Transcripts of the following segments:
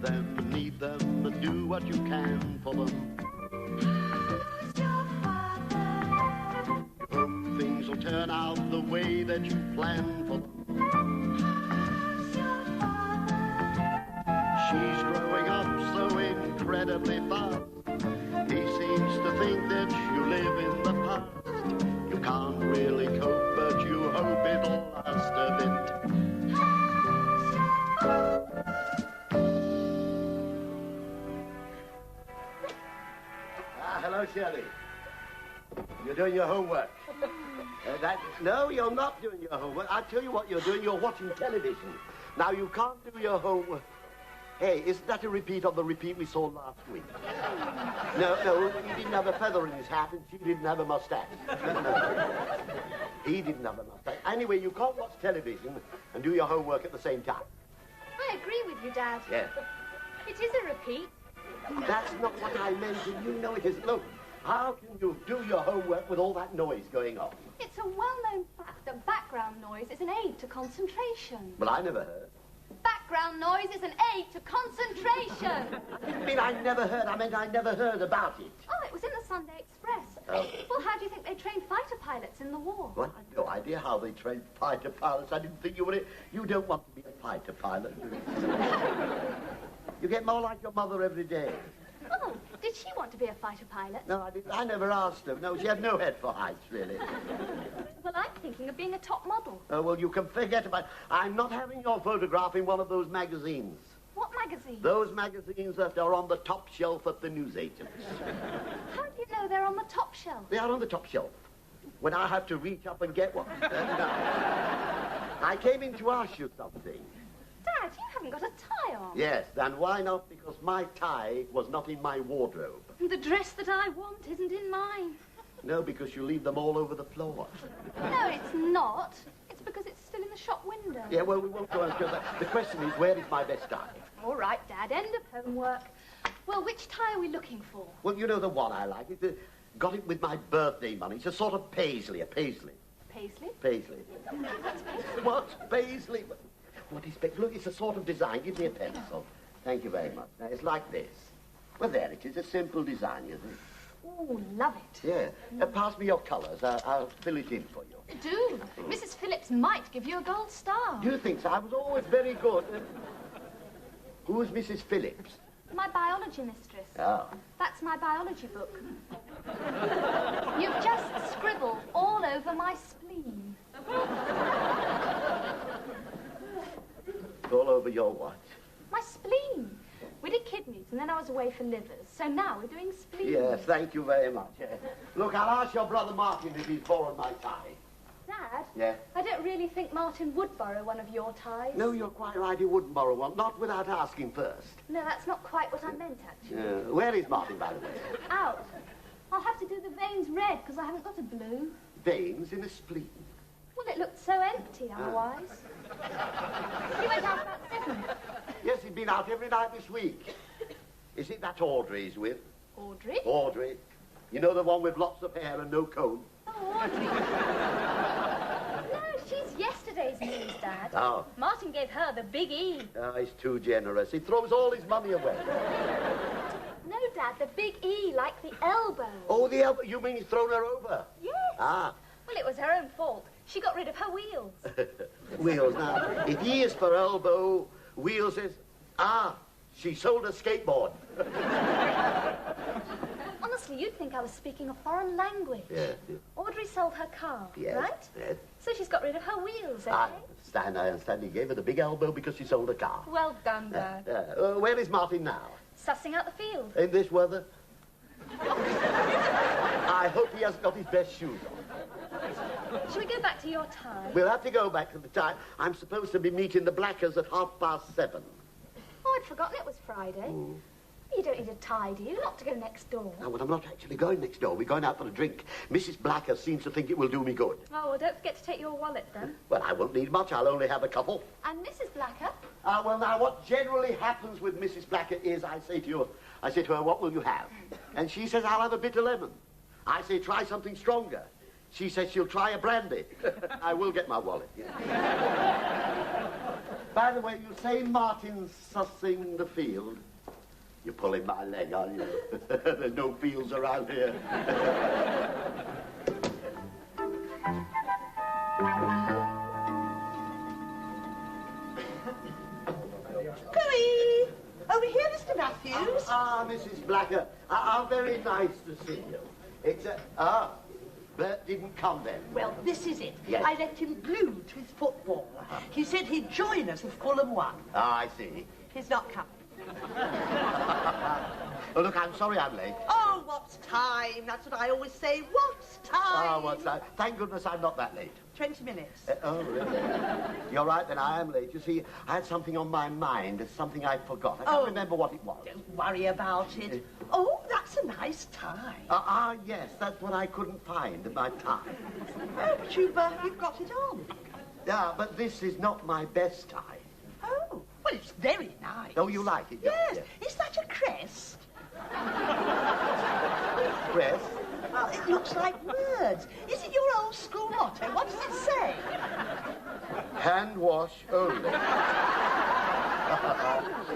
them, need them, and do what you can for them. Who's your father? Hope things will turn out the way that you plan for them. Who's your father? She's growing up so incredibly fast. He seems to think that you live in the past. You can't really cope, but you hope it'll last a bit. Who's your father? Hello, Shirley. You're doing your homework. No, you're not doing your homework. I'll tell you what you're doing. You're watching television. Now, you can't do your homework. Hey, isn't that a repeat of the repeat we saw last week? No, he didn't have a feather in his hat and she didn't have a mustache. No. He didn't have a mustache. Anyway, you can't watch television and do your homework at the same time. I agree with you, Dad. Yeah. It is a repeat. That's not what I meant, and you know it isn't. Look, how can you do your homework with all that noise going on? It's a well-known fact that background noise is an aid to concentration. Well, I never heard. Background noise is an aid to concentration. I mean, I never heard. I meant I never heard about it. Oh, it was in the Sunday Express. Oh. Well, how do you think they trained fighter pilots in the war? Well, I had no idea how they trained fighter pilots. I didn't think you were it. You don't want to be a fighter pilot, do you? You get more like your mother every day. Oh, did she want to be a fighter pilot? No, I didn't. I never asked her. No, she had no head for heights, really. Well, I'm thinking of being a top model. Oh, well, you can forget about it. I'm not having your photograph in one of those magazines. What magazine? Those magazines that are on the top shelf at the newsagents. How do you know they're on the top shelf? They are on the top shelf. When I have to reach up and get one. I came in to ask you something. Dad, you haven't got a tie on. Yes, and why not? Because my tie was not in my wardrobe. The dress that I want isn't in mine. No, because you leave them all over the floor. No, it's not. It's because it's still in the shop window. Yeah, well, we won't go and go there. The question is, where is my best tie? All right, Dad, end of homework. Well, which tie are we looking for? Well, you know the one I like. Got it with my birthday money. It's a sort of paisley, a paisley. Paisley? Paisley. What's Paisley? What? Paisley? What is paisley? Look, it's a sort of design. Give me a pencil. Thank you very much. Now, it's like this. Well, there it is. A simple design, isn't it? Oh, love it. Yeah. Pass me your colours. I'll fill it in for you. Do. Mrs. Phillips might give you a gold star. Do you think so? I was always very good. Who's Mrs. Phillips? My biology mistress. Oh. That's my biology book. You've just scribbled all over my spleen. All over your what? My spleen. We did kidneys, and then I was away for livers. So now we're doing spleen. Yes, thank you very much. Look, I'll ask your brother Martin if he's borrowed my tie. Dad? Yeah? I don't really think Martin would borrow one of your ties. No, you're quite right. He wouldn't borrow one. Not without asking first. No, that's not quite what I meant, actually. Where is Martin, by the way? Out. I'll have to do the veins red, because I haven't got a blue. Veins in a spleen. Well, it looked so empty otherwise. He went out about 7. Yes, he's been out every night this week. Is it that Audrey he's with? Audrey? Audrey. You know the one with lots of hair and no comb? Oh, Audrey. No, she's yesterday's news, Dad. Oh. Martin gave her the big E. Oh, he's too generous. He throws all his money away. No, Dad, the big E, like the elbow. Oh, the elbow. You mean he's thrown her over? Yes. Ah. Well, it was her own fault. She got rid of her wheels. Wheels. Now, if E is for elbow, wheels is... Ah, she sold a skateboard. Honestly, you'd think I was speaking a foreign language. Yes. Audrey sold her car, Yes. right? Yes. So she's got rid of her wheels, eh? I understand. He gave her the big elbow because she sold a car. Well done, Dad. Where is Martin now? Sussing out the field. In this weather? I hope he hasn't got his best shoes on. Shall we go back to your tie? We'll have to go back to the time. I'm supposed to be meeting the Blackers at 7:30. Oh, I'd forgotten it was Friday. You don't need a tie, do you? Not to go next door. No, well, I'm not actually going next door. We're going out for a drink. Mrs. Blacker seems to think it will do me good. Oh, well, don't forget to take your wallet, then. Well, I won't need much. I'll only have a couple. And Mrs. Blacker? Well, now, what generally happens with Mrs. Blacker is I say to her, what will you have? And she says, I'll have a bitter lemon. I say, try something stronger. She says she'll try a brandy. I will get my wallet. Yeah. By the way, you say Martin's sussing the field. You're pulling my leg, aren't you? There's no fields around here. Chloe! Over here, Mr. Matthews. Mrs. Blacker, how very nice to see you. It's Bert didn't come then. Well, this is it. Yes. I left him glued to his football. He said he'd join us if Fulham won. I see. He's not coming. Oh, look, I'm sorry I'm late. Oh, what's time? That's what I always say. What's time? What's that? Thank goodness I'm not that late. 20 minutes. Oh, really? You're right, then I am late. You see, I had something on my mind, something I forgot. I can't remember what it was. Don't worry about it. Oh, that's a nice tie. Yes, that's what I couldn't find in my tie. Oh, but you've got it on. Yeah, but this is not my best tie. Oh, well, it's very nice. Oh, you like it? don't you? Yes. Is that a crest? Crest? Well, it looks like words. Is it your old school motto? What does it say? Hand wash only.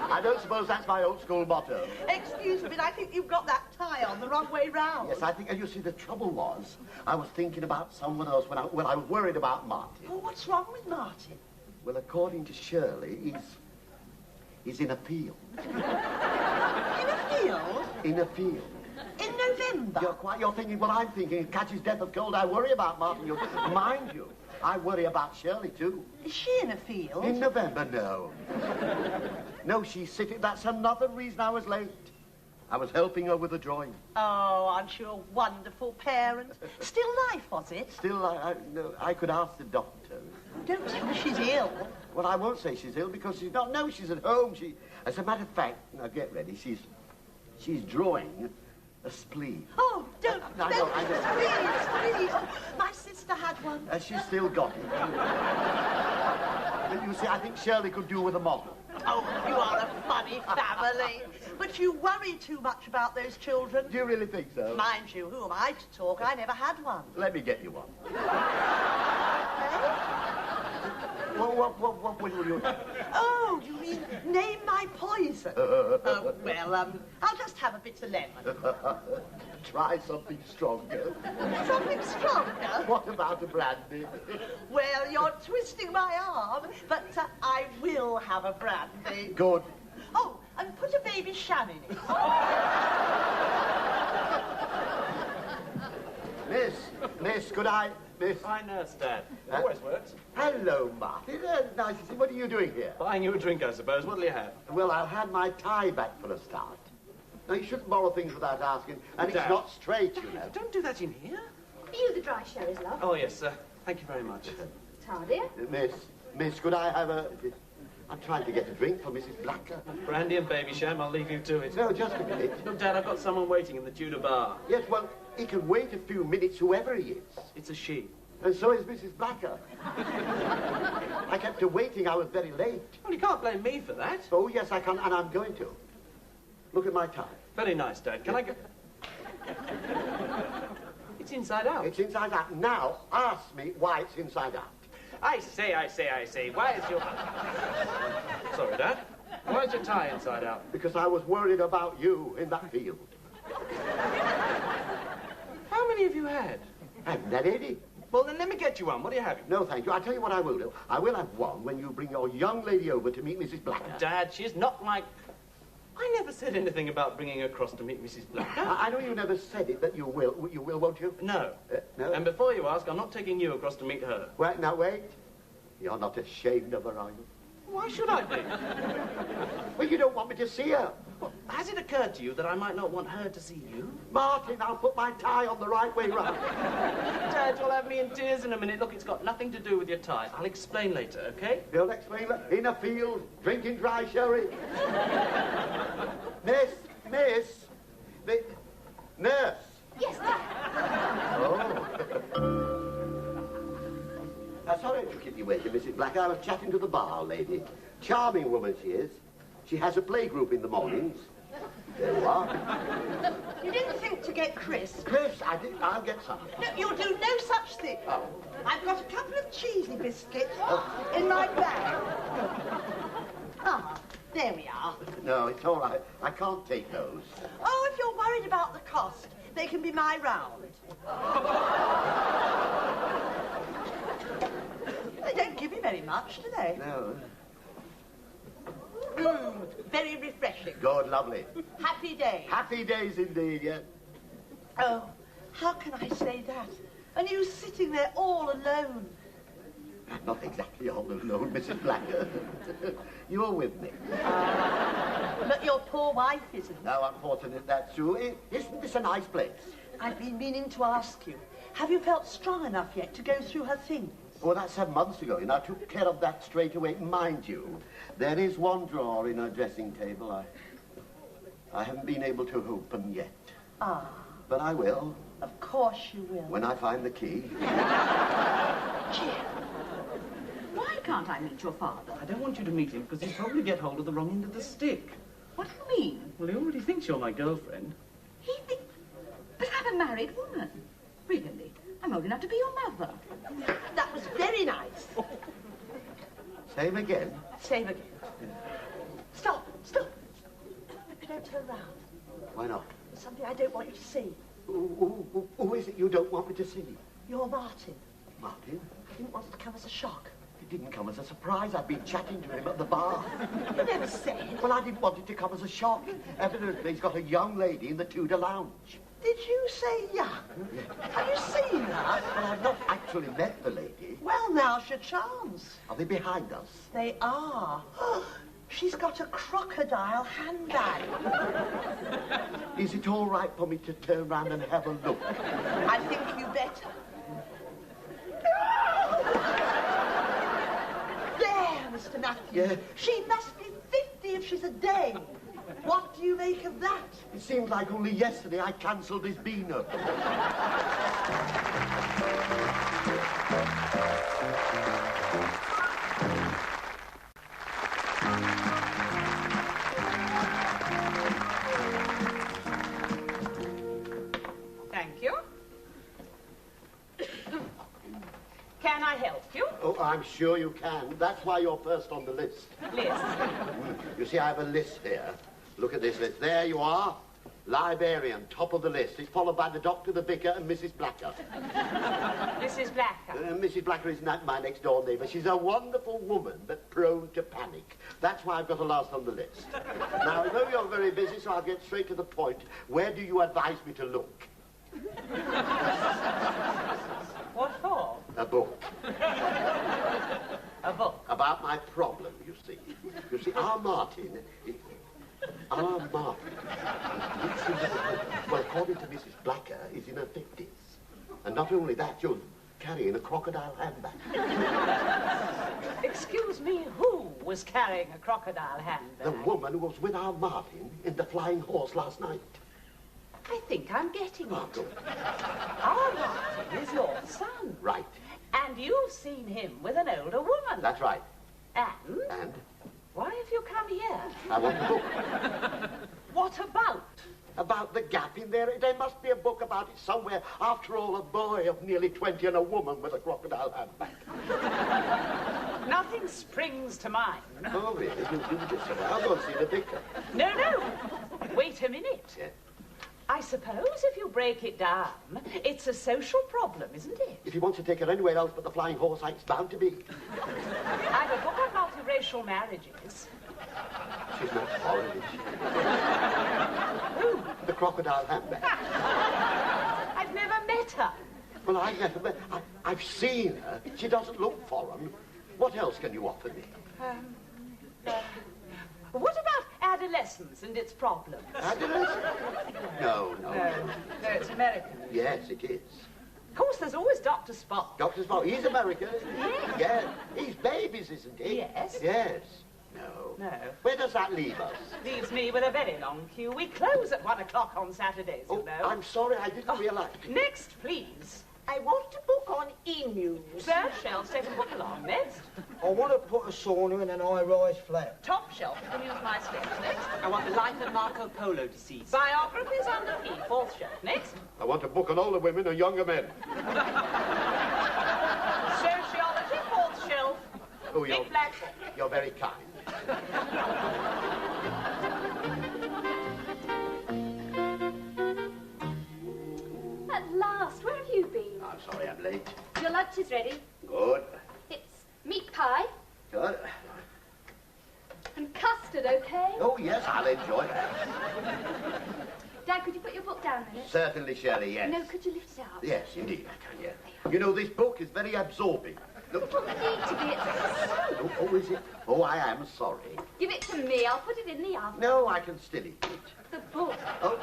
I don't suppose that's my old school motto. Excuse me, but I think you've got that tie on the wrong way round. Yes, I think, and you see, the trouble was, I was thinking about someone else when I was worried about Martin. Oh, what's wrong with Martin? Well, according to Shirley, he's in a field. In a field? In a field. In November? You're thinking what I'm thinking. It catches death of cold. I worry about Martin. Mind you, I worry about Shirley, too. Is she in a field? In November, no. No, she's sitting. That's another reason I was late. I was helping her with the drawing. Oh, aren't you a wonderful parent? Still life, was it? Still, I could ask the doctor. Don't tell her she's ill. Well, I won't say she's ill because she's not. No, she's at home. As a matter of fact, now get ready. She's drawing a spleen. Oh, don't. I know. Please. Oh, my sister had one. She's still got it. But you see, I think Shirley could do with a model. Oh, you are a funny family. But you worry too much about those children. Do you really think so? Mind you, who am I to talk? I never had one. Let me get you one. Eh? What will you do? Oh, you mean name my poison? I'll just have a bit of lemon. Try something stronger. Something stronger? What about a brandy? Well, you're twisting my arm, but I will have a brandy. Good. Oh, and put a baby sham in it. Miss, could I... Miss... Hi, nurse, Dad. Always works. Hello, Martin. Nice to see you. What are you doing here? Buying you a drink, I suppose. What'll you have? Well, I'll have my tie back for a start. Now, you shouldn't borrow things without asking, and it's Dad. not straight, you know. Don't do that in here. Are you the dry sherries, love? Oh, yes, sir. Thank you very much. Tar, dear. Miss, could I have a... I'm trying to get a drink for Mrs. Blacker. Brandy and baby sham, I'll leave you to it. No, just a minute. Look, Dad, I've got someone waiting in the Tudor bar. Yes, well, he can wait a few minutes, whoever he is. It's a she. And so is Mrs. Blacker. I kept her waiting. I was very late. Well, you can't blame me for that. Oh, yes, I can, and I'm going to. Look at my tie. Very nice, Dad. Can I go... It's inside out. It's inside out. Now, ask me why it's inside out. I say. Why is your... Sorry, Dad. Why is your tie inside out? Because I was worried about you in that field. How many have you had? I haven't had any. Well, then let me get you one. What are you having? No, thank you. I'll tell you what I will do. I will have one when you bring your young lady over to meet Mrs. Blacker. Dad, she's not my... I never said anything about bringing her across to meet Mrs. Blacker. I know you never said it, but you will. You will, won't you? No. No? And before you ask, I'm not taking you across to meet her. Wait, now, wait. You're not ashamed of her, are you? Why should I be? Well, you don't want me to see her. Well, has it occurred to you that I might not want her to see you? Martin, I'll put my tie on the right way round. Dad, you'll have me in tears in a minute. Look, it's got nothing to do with your tie. I'll explain later, okay? You'll explain that in a field, drinking dry sherry. Miss, nurse. Yes, Dad. Oh. Sorry to keep you waiting, Mrs. Blacker. I was chatting to the bar lady. Charming woman she is. She has a play group in the mornings. There you are. You didn't think to get crisp? Chris, I'll get some. No, you'll do no such thing. Oh. I've got a couple of cheesy biscuits in my bag. There we are. No, it's all right. I can't take those. Oh, if you're worried about the cost, they can be my round. They don't give you very much, do they? No. Very refreshing. God, lovely. Happy day. Happy days indeed, yeah. Oh, how can I say that? And you sitting there all alone. I'm not exactly all alone, Mrs. Blacker. You're with me. But your poor wife isn't. No, unfortunate, that's true. Isn't this a nice place? I've been meaning to ask you, have you felt strong enough yet to go through her things? Well, that's some months ago, and I took care of that straight away. Mind you, there is one drawer in her dressing table I haven't been able to open yet. Ah, But I will, of course you will. when I find the key. Jim, Why can't I meet your father? I don't want you to meet him because he'll probably get hold of the wrong end of the stick. What do you mean? Well, he already thinks you're my girlfriend. He thinks... But I'm a married woman. Really? I'm old enough to be your mother. that was very nice. Same again. Same again. Stop, stop. Don't turn round. Why not? There's something I don't want you to see. Who is it you don't want me to see? You're Martin. Martin? I didn't want it to come as a shock. It didn't come as a surprise. I've been chatting to him at the bar. You never said. Well, I didn't want it to come as a shock. Evidently, he's got a young lady in the Tudor lounge. Did you say young? Have you seen her? Well, I've not actually met the lady. Well, now's your chance. Are they behind us? They are. She's got a crocodile handbag. Is it all right for me to turn round and have a look? I think you better. There, Mr. Matthews. Yeah. She must be 50 if she's a dame. What do you make of that? It seems like only yesterday I cancelled his beano. Thank you. Can I help you? Oh, I'm sure you can. That's why you're first on the list. List. You see, I have a list here. Look at this list. There you are. Librarian, top of the list. It's followed by the doctor, the vicar, and Mrs. Blacker. Mrs. Blacker. Mrs. Blacker is not my next-door neighbour. She's a wonderful woman, but prone to panic. That's why I've got her last on the list. Now, I know you're very busy, so I'll get straight to the point. Where do you advise me to look? What for? A book. A book. About my problem, you see. You see, our Martin... Our Martin... Well, according to Mrs. Blacker, is in her 50s. And not only that, you're carrying a crocodile handbag. Excuse me, who was carrying a crocodile handbag? The woman who was with our Martin in the Flying Horse last night. I think I'm getting Oh, it. good. Our Martin is your son. Right. And you've seen him with an older woman. That's right. And And why have you come here? I want a book. What about? About the gap in there. There must be a book about it somewhere. After all, a boy of nearly 20 and a woman with a crocodile handbag. Nothing springs to mind. Oh, really? You do this. I'll go and see the vicar. No, no. Wait a minute. Yeah. I suppose if you break it down, it's a social problem, isn't it? If he wants to take her anywhere else but the Flying Horse, it's bound to be. I've a book on multiracial marriages. She's not foreign, is she? Who? The crocodile handbag. I've never met her. Well, I've never met... I've seen her. She doesn't look foreign. What else can you offer me? What about adolescence and its problems? Adolescence? No. No, it's American. Yes, it is. Of course, there's always Dr. Spock. Dr. Spock, he's American. Yeah. He's babies, isn't he? Yes. Yes. No. No. Where does that leave us? Leaves me with a very long queue. We close at 1 o'clock on Saturdays, you Oh, know. I'm sorry, I didn't realize. Next, please. I want a book on emus. Third shelf, second book along. Next. I want to put a sauna in an high-rise flat. Top shelf, you can use my steps. Next. I want the life of Marco Polo deceased. Biographies under P. Fourth shelf. Next. I want a book on older women and younger men. Sociology, fourth shelf. Oh, Big black book. you're very kind. late. Your lunch is ready. Good. It's meat pie Good. and custard, okay? Oh, yes, I'll enjoy that. Dad, could you put your book down a minute? Certainly, Shirley, yes. No, could you lift it up? Yes, indeed, I can, yeah. You know, this book is very absorbing. Look. It doesn't need to be. It's so. Oh, is it? Oh, I am sorry. Give it to me. I'll put it in the oven. No, I can still eat it. The book. Oh.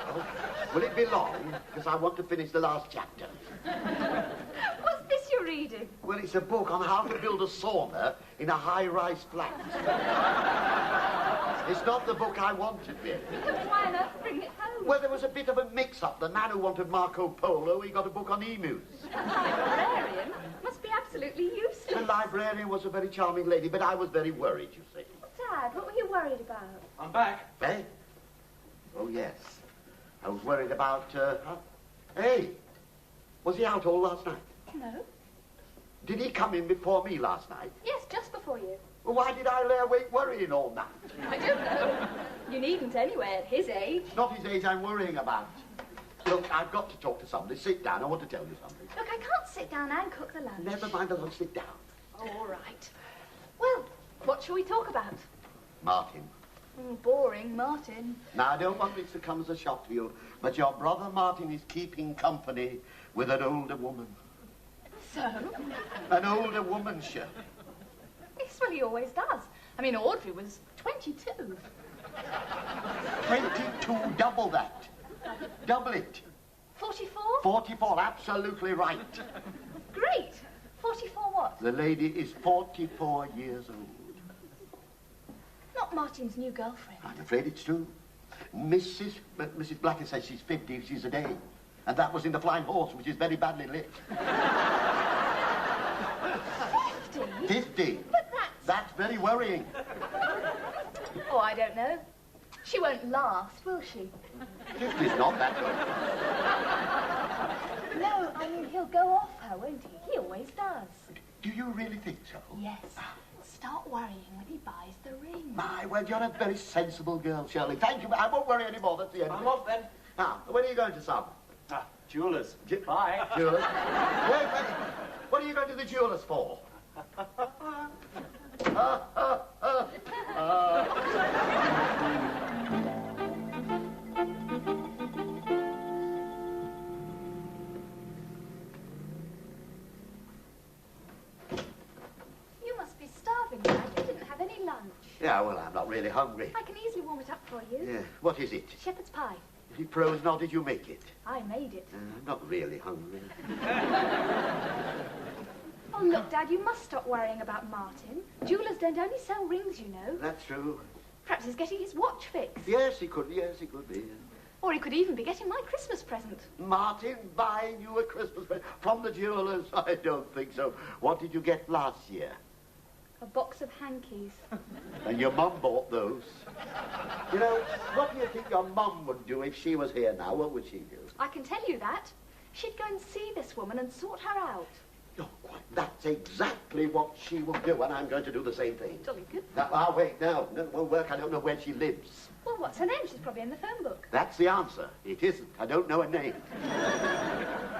Will it be long? Because I want to finish the last chapter. What's this you're reading? Well, it's a book on how to build a sauna in a high-rise flat. It's not the book I wanted, really. Then why on earth bring it home? Well, there was a bit of a mix-up. The man who wanted Marco Polo, he got a book on emus. A librarian must be absolutely The useless. librarian was a very charming lady, but I was very worried, you see. Dad, what were you worried about? I'm back. Eh? Oh, yes. I was worried about, Hey, was he out all last night? No. Did he come in before me last night? Yes, just before you. Well, why did I lay awake worrying all night? I don't know. You needn't anyway at his age. It's not his age I'm worrying about. Look, I've got to talk to somebody. Sit down. I want to tell you something. Look, I can't sit down and cook the lunch. Never mind the lunch. Sit down. Oh, all right. Well, what shall we talk about? Martin. Boring, Martin. Now, I don't want this to come as a shock to you, but your brother Martin is keeping company with an older woman. So? An older woman, Shirley. Yes, well, he always does. I mean, Audrey was 22. 22, double that. Double it. 44? 44, absolutely right. Great. 44 what? The lady is 44 years old. Not Martin's new girlfriend. I'm afraid it's true. Mrs. Blackett says she's 50 if she's a day. And that was in the Flying Horse, which is very badly lit. 50? 50. But That's very worrying. Oh, I don't know. She won't last, will she? 50's not that good. No, I mean, he'll go off her, won't he? He always does. Do you really think so? Yes. Start worrying when he buys the ring. My word, you're a very sensible girl, Shirley. Thank you, but I won't worry anymore. That's the end. I'm off then. Now, when are you going to some? Jewelers. Bye. Jewelers? Wait. What are you going to the jewelers for? You must be starving, Dad. You didn't have any lunch. Yeah, well, I'm not really hungry. I can easily warm it up for you. Yeah. What is it? Shepherd's pie. Is it frozen or did you make it? I made it. I'm not really hungry. Oh, look, Dad, you must stop worrying about Martin. Jewelers don't only sell rings, you know. That's true. Perhaps he's getting his watch fixed. Yes, he could be. Or he could even be getting my Christmas present. Martin buying you a Christmas present from the jewelers? I don't think so. What did you get last year? A box of hankies. And your mum bought those. You know, what do you think your mum would do if she was here now? What would she do? I can tell you that. She'd go and see this woman and sort her out. Oh, quite. That's exactly what she will do, and I'm going to do the same thing. Jolly good. Now, wait, no, it won't work. I don't know where she lives. Well, what's her name? She's probably in the phone book. That's the answer. It isn't. I don't know her name.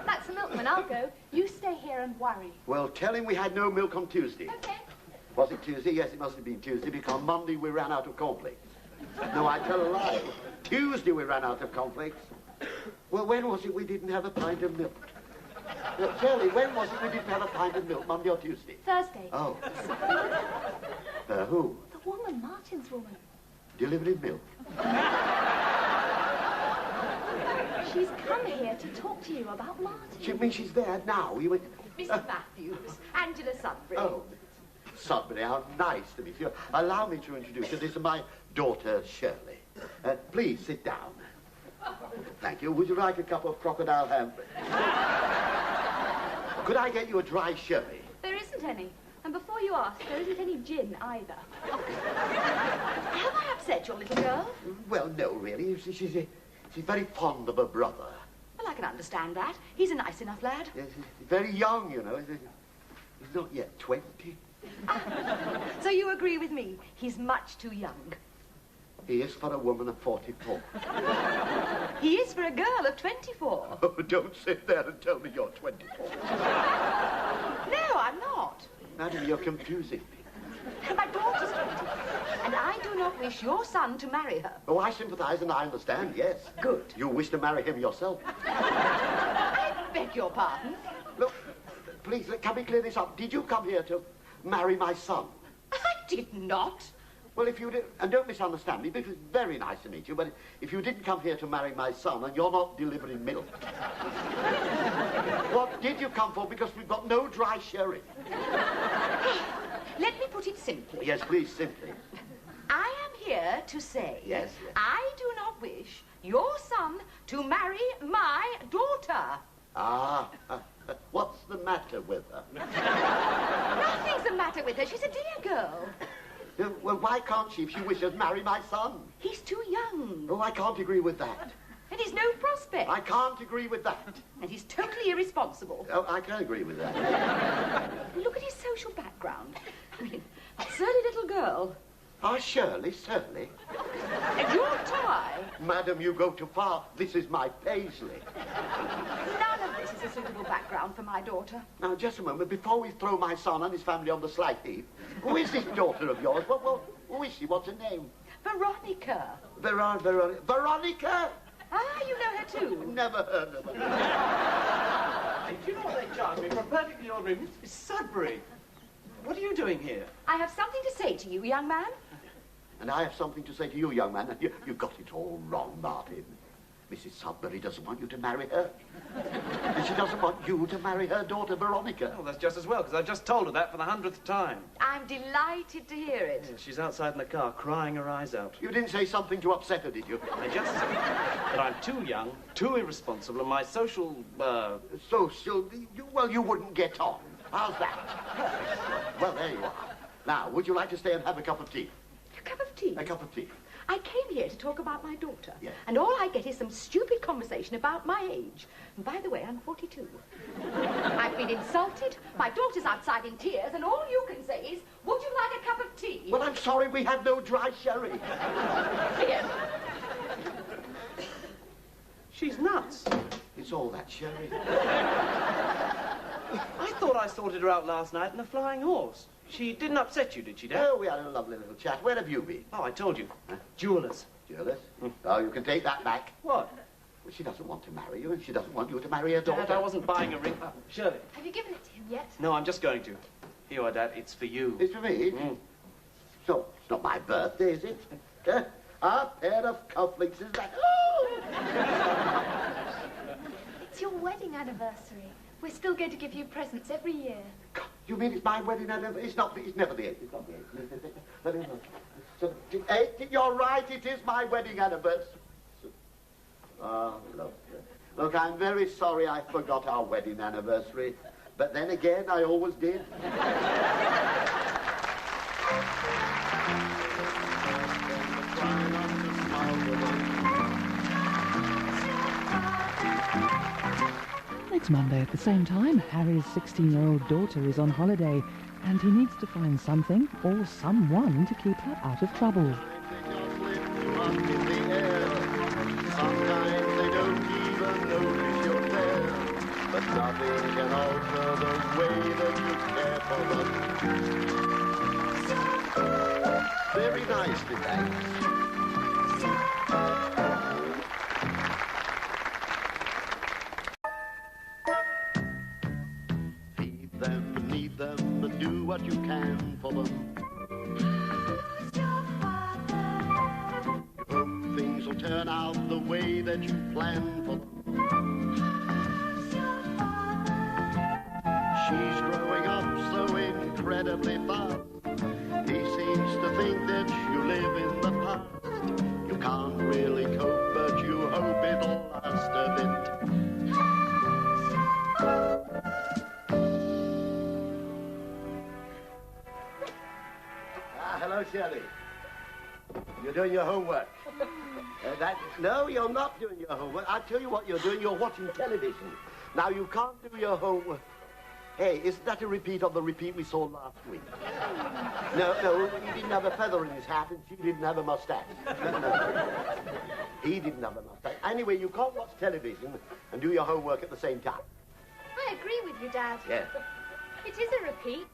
That's the milkman. I'll go. You stay here and worry. Well, tell him we had no milk on Tuesday. Okay. Was it Tuesday? Yes, it must have been Tuesday, because Monday we ran out of cornflakes. No, I tell a lie. Tuesday we ran out of cornflakes. Well, when was it we didn't have a pint of milk? Well, Shirley, when was it we didn't have a pint of milk, Monday or Tuesday? Thursday. Oh. Who? The woman, Martin's woman. Delivering milk. She's come here to talk to you about Martin. You mean she's there now? You went... Mr. Matthews, Angela Sudbury. Oh, Sudbury, how nice to meet you. Allow me to introduce you. This is my daughter, Shirley. Please sit down. Thank you. Would you like a cup of crocodile ham? Could I get you a dry sherry? There isn't any. And before you ask, there isn't any gin either. Have I upset your little girl? Well, no, really. She's very fond of her brother. Well, I can understand that. He's a nice enough lad. Yes, he's very young, you know. He's not yet 20. So you agree with me? He's much too young. He is for a woman of 44. He is for a girl of 24. Oh, don't sit there and tell me you're 24. No, I'm not. Madam, you're confusing me. My daughter's 20, and I do not wish your son to marry her. Oh, I sympathize and I understand, yes. Good. You wish to marry him yourself. I beg your pardon. Look, please, can we clear this up? Did you come here to marry my son? I did not. Well, if you did, and don't misunderstand me, because it's very nice to meet you, but if you didn't come here to marry my son and you're not delivering milk, what did you come for? Because we've got no dry sherry. Let me put it simply. Yes, please, simply. I am here to say Yes. I do not wish your son to marry my daughter. Ah, what's the matter with her? Nothing's the matter with her. She's a dear girl. Well, why can't she, if she wishes, marry my son? He's too young. Oh, I can't agree with that. And he's no prospect. I can't agree with that. And he's totally irresponsible. Oh, I can agree with that. Look at his social background. I mean, a surly little girl. Ah, Shirley, Shirley. And your tie. Madam, you go too far. This is my Paisley. None of this is a suitable background for my daughter. Now, just a moment. Before we throw my son and his family on the slag heap, who is this daughter of yours? Well, who is she? What's her name? Veronica. Veronica? Ah, you know her too. Never heard of her. Do you know what they charge me for a perfectly ordinary Miss Sudbury? What are you doing here? I have something to say to you, young man. And I have something to say to you, young man. You got it all wrong, Martin. Mrs. Sudbury doesn't want you to marry her. And she doesn't want you to marry her daughter, Veronica. Oh, that's just as well, because I've just told her that for the 100th time. I'm delighted to hear it. Yeah, she's outside in the car, crying her eyes out. You didn't say something to upset her, did you? I just said that I'm too young, too irresponsible, and my social, Well, you wouldn't get on. How's that? Well, there you are. Now, would you like to stay and have a cup of tea? A cup of tea? A cup of tea. I came here to talk about my daughter. Yes. And all I get is some stupid conversation about my age. And by the way, I'm 42. I've been insulted, my daughter's outside in tears, and all you can say is, would you like a cup of tea? Well, I'm sorry we have no dry sherry. Here. she's nuts. It's all that sherry. I thought I sorted her out last night in the Flying Horse. She didn't upset you, did she, Dad? Oh, we had a lovely little chat. Where have you been? Oh, I told you. Huh? Jewelers. Jealous? Oh, you can take that back. What? Well, she doesn't want to marry you, and she doesn't want you to marry her daughter. Dad, I wasn't buying a ring. Shirley. Have you given it to him yet? No, I'm just going to. Here you are, Dad. It's for you. It's for me? So, it's not my birthday, is it? A pair of cufflinks, is that? Oh! It's your wedding anniversary. We're still going to give you presents every year. God, you mean it's my wedding anniversary? It's never the 8th. It's not the 8th. Let me look. So, the 8th, you're right, it is my wedding anniversary. Oh, look. Look, I'm very sorry I forgot our wedding anniversary. But then again, I always did. Next Monday at the same time, Harry's 16-year-old daughter is on holiday and he needs to find something or someone to keep her out of trouble. Sometimes they don't even notice you're there, but nothing can alter the way that you care for them. Very nicely, thanks. Feed them, need them, and do what you can for them. Who's your father? Hope things will turn out the way that you plan for them. Who's your father? She's growing up so incredibly fast. He seems to think that you live in the past. You can't really cope, but you hope it'll last a bit. Hello, Shirley. You're doing your homework. No, you're not doing your homework. I tell you what you're doing. You're watching television. Now, you can't do your homework. Hey, isn't that a repeat of the repeat we saw last week? No, he didn't have a feather in his hat and she didn't have a mustache. No. He didn't have a mustache. Anyway, you can't watch television and do your homework at the same time. I agree with you, Dad. Yeah. It is a repeat.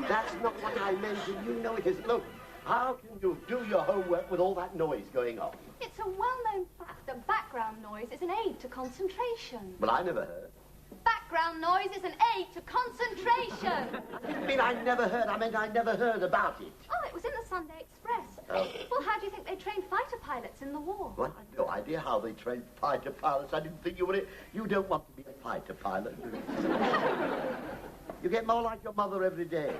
That's not what I meant, and you know it isn't. Look, how can you do your homework with all that noise going on? It's a well-known fact that background noise is an aid to concentration. Well, I never heard. Background noise is an aid to concentration. I didn't mean I never heard. I meant I never heard about it. Oh, it was in the Sunday Express. Oh. Well, how do you think they trained fighter pilots in the war? Well, I have no idea how they train fighter pilots. I didn't think you would. You don't want to be a fighter pilot, do you? You get more like your mother every day.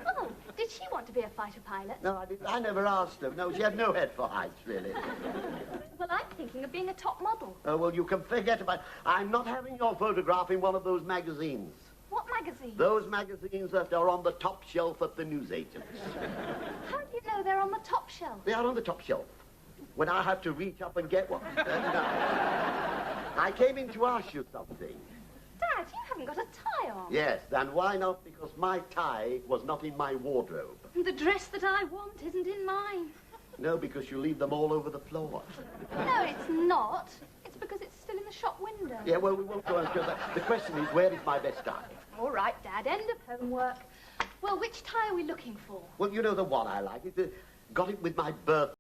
Oh, did she want to be a fighter pilot? No, I didn't. I never asked her. No, she had no head for heights, really. Well, I'm thinking of being a top model. Oh, well, you can forget about it. I'm not having your photograph in one of those magazines. What magazine? Those magazines that are on the top shelf at the newsagents. How do you know they're on the top shelf? They are on the top shelf. When I have to reach up and get one. I came in to ask you something. Dad, you haven't got a tie on. Yes, then why not? Because my tie was not in my wardrobe. The dress that I want isn't in mine. No, because you leave them all over the floor. No, it's not. It's because it's still in the shop window. Yeah, well, we won't go into that. The question is, where is my best tie? All right, Dad, end of homework. Well, which tie are we looking for? Well, you know the one I like. Got it with my birth